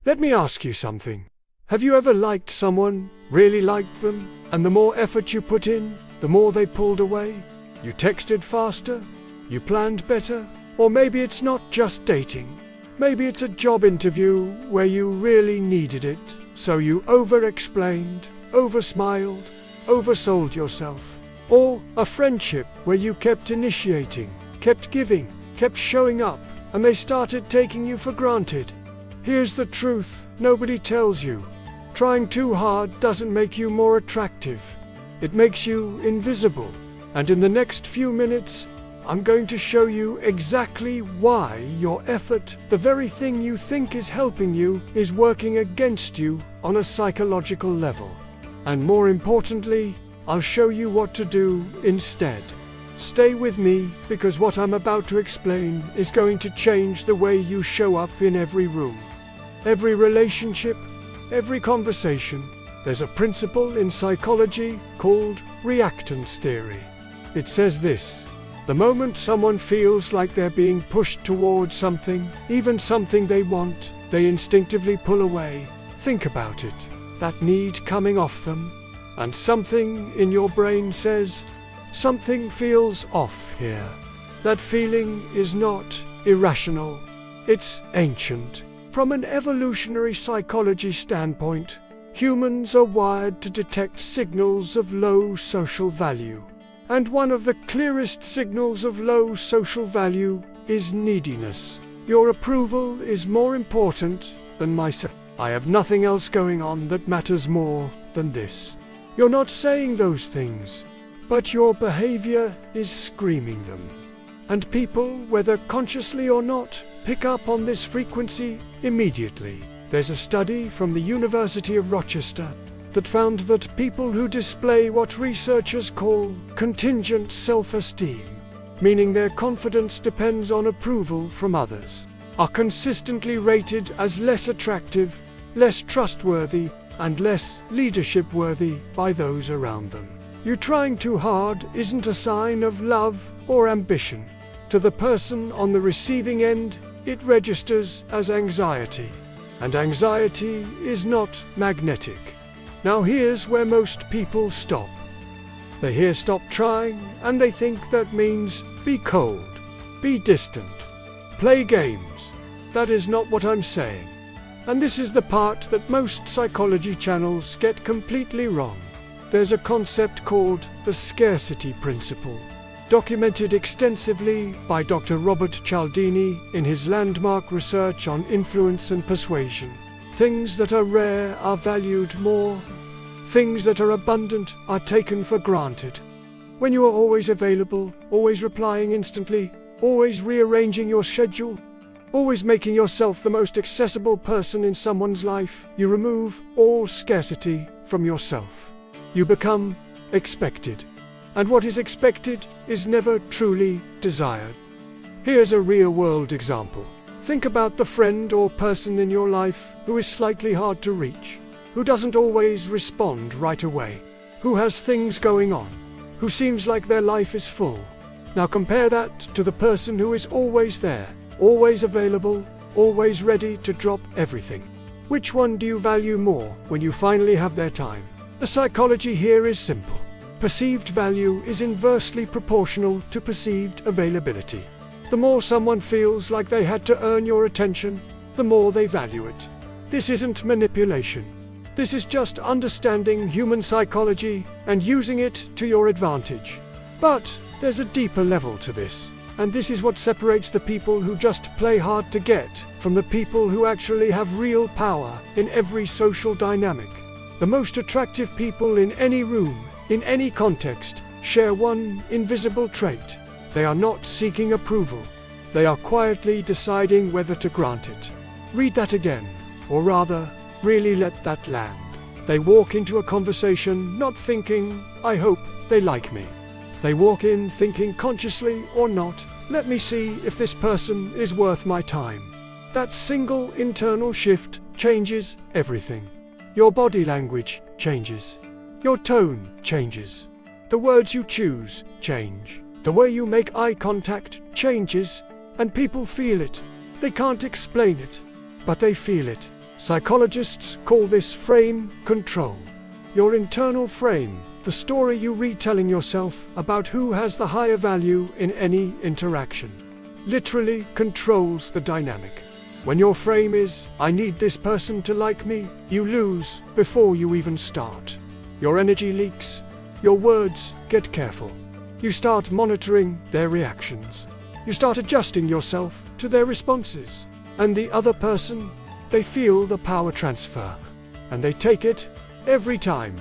Let me ask you something. Have you ever liked someone, really liked them, and the more effort you put in, the more they pulled away? You texted faster? You planned better? Or maybe it's not just dating. Maybe it's a job interview where you really needed it, so you over-explained, over-smiled, oversold yourself. Or a friendship where you kept initiating, kept giving, kept showing up, and they started taking you for granted. Here's the truth nobody tells you. Trying too hard doesn't make you more attractive. It makes you invisible. And in the next few minutes, I'm going to show you exactly why your effort, the very thing you think is helping you, is working against you on a psychological level. And more importantly, I'll show you what to do instead. Stay with me, because what I'm about to explain is going to change the way you show up in every room. Every relationship, every conversation. There's a principle in psychology called Reactance Theory. It says this: the moment someone feels like they're being pushed towards something, even something they want, they instinctively pull away. Think about it. That need coming off them. And something in your brain says, something feels off here. That feeling is not irrational. It's ancient. From an evolutionary psychology standpoint, humans are wired to detect signals of low social value. And one of the clearest signals of low social value is neediness. Your approval is more important than myself. I have nothing else going on that matters more than this. You're not saying those things, but your behavior is screaming them. And people, whether consciously or not, pick up on this frequency immediately. There's a study from the University of Rochester that found that people who display what researchers call contingent self-esteem, meaning their confidence depends on approval from others, are consistently rated as less attractive, less trustworthy, and less leadership-worthy by those around them. You trying too hard isn't a sign of love or ambition. To the person on the receiving end, it registers as anxiety. And anxiety is not magnetic. Now here's where most people stop. They hear stop trying, and they think that means be cold, be distant, play games. That is not what I'm saying. And this is the part that most psychology channels get completely wrong. There's a concept called the scarcity principle, documented extensively by Dr. Robert Cialdini in his landmark research on influence and persuasion. Things that are rare are valued more. Things that are abundant are taken for granted. When you are always available, always replying instantly, always rearranging your schedule, always making yourself the most accessible person in someone's life, you remove all scarcity from yourself. You become expected. And what is expected is never truly desired. Here's a real-world example. Think about the friend or person in your life who is slightly hard to reach, who doesn't always respond right away, who has things going on, who seems like their life is full. Now compare that to the person who is always there, always available, always ready to drop everything. Which one do you value more when you finally have their time? The psychology here is simple. Perceived value is inversely proportional to perceived availability. The more someone feels like they had to earn your attention, the more they value it. This isn't manipulation. This is just understanding human psychology and using it to your advantage. But there's a deeper level to this, and this is what separates the people who just play hard to get from the people who actually have real power in every social dynamic. The most attractive people in any room, in any context, share one invisible trait. They are not seeking approval. They are quietly deciding whether to grant it. Read that again, or rather, really let that land. They walk into a conversation not thinking, I hope they like me. They walk in thinking consciously or not, let me see if this person is worth my time. That single internal shift changes everything. Your body language changes. Your tone changes. The words you choose change. The way you make eye contact changes, and people feel it. They can't explain it, but they feel it. Psychologists call this frame control. Your internal frame, the story you retelling yourself about who has the higher value in any interaction, literally controls the dynamic. When your frame is, I need this person to like me, you lose before you even start. Your energy leaks. Your words get careful. You start monitoring their reactions. You start adjusting yourself to their responses. And the other person, they feel the power transfer. And they take it every time.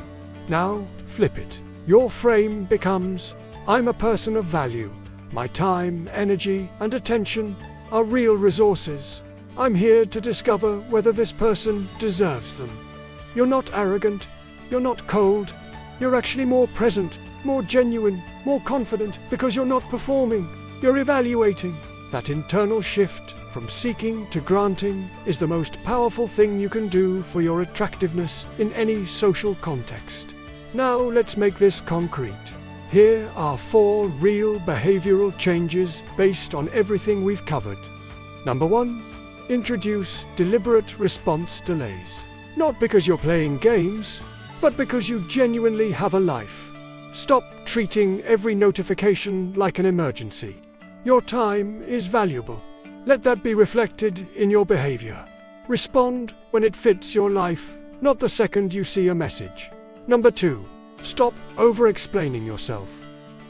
Now, flip it. Your frame becomes, I'm a person of value. My time, energy, and attention are real resources. I'm here to discover whether this person deserves them. You're not arrogant. You're not cold. You're actually more present, more genuine, more confident, because you're not performing. You're evaluating. That internal shift from seeking to granting is the most powerful thing you can do for your attractiveness in any social context. Now let's make this concrete. Here are 4 real behavioral changes based on everything we've covered. Number 1. Introduce deliberate response delays. Not because you're playing games, but because you genuinely have a life. Stop treating every notification like an emergency. Your time is valuable. Let that be reflected in your behavior. Respond when it fits your life, not the second you see a message. Number 2. Stop over-explaining yourself.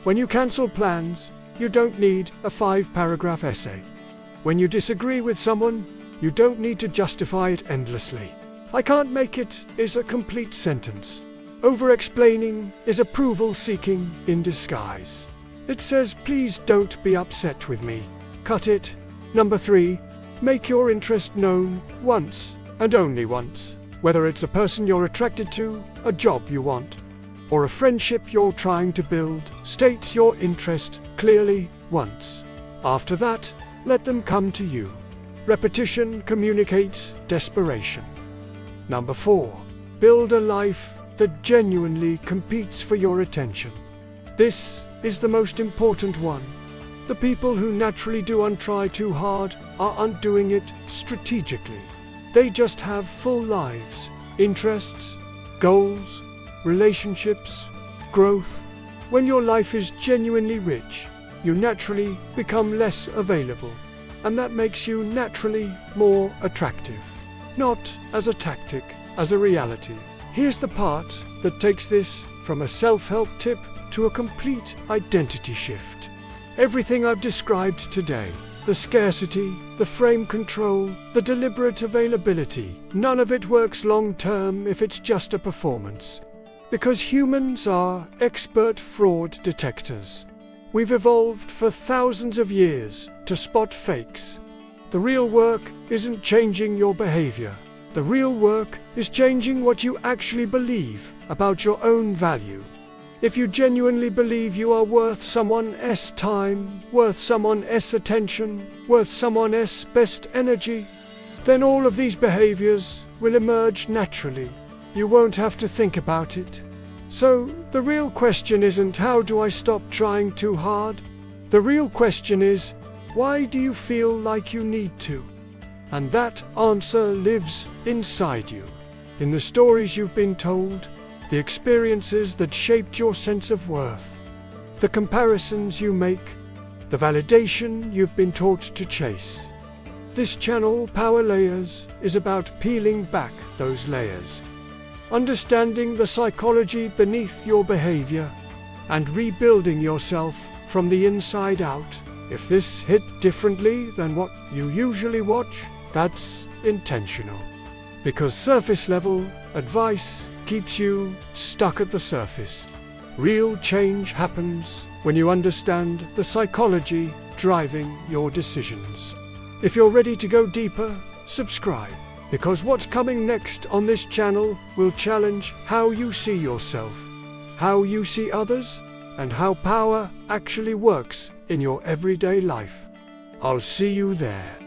When you cancel plans, you don't need a 5-paragraph essay. When you disagree with someone, you don't need to justify it endlessly. I can't make it is a complete sentence. Over-explaining is approval-seeking in disguise. It says, please don't be upset with me. Cut it. Number 3. Make your interest known once, and only once. Whether it's a person you're attracted to, a job you want, or a friendship you're trying to build, state your interest clearly once. After that, let them come to you. Repetition communicates desperation. Number 4. Build a life that genuinely competes for your attention. This is the most important one. The people who naturally do and try too hard aren't doing it strategically. They just have full lives, interests, goals, relationships, growth. When your life is genuinely rich, you naturally become less available, and that makes you naturally more attractive. Not as a tactic, as a reality. Here's the part that takes this from a self-help tip to a complete identity shift. Everything I've described today, the scarcity, the frame control, the deliberate availability, none of it works long-term if it's just a performance. Because humans are expert fraud detectors. We've evolved for thousands of years to spot fakes. The real work isn't changing your behavior. The real work is changing what you actually believe about your own value. If you genuinely believe you are worth someone else's time, worth someone else's attention, worth someone else's best energy, then all of these behaviors will emerge naturally. You won't have to think about it. So, the real question isn't how do I stop trying too hard? The real question is, why do you feel like you need to? And that answer lives inside you. In the stories you've been told, the experiences that shaped your sense of worth, the comparisons you make, the validation you've been taught to chase. This channel, Power Layers, is about peeling back those layers, understanding the psychology beneath your behavior, and rebuilding yourself from the inside out. If this hit differently than what you usually watch, that's intentional. Because surface level advice keeps you stuck at the surface. Real change happens when you understand the psychology driving your decisions. If you're ready to go deeper, subscribe. Because what's coming next on this channel will challenge how you see yourself, how you see others, and how power actually works in your everyday life. I'll see you there.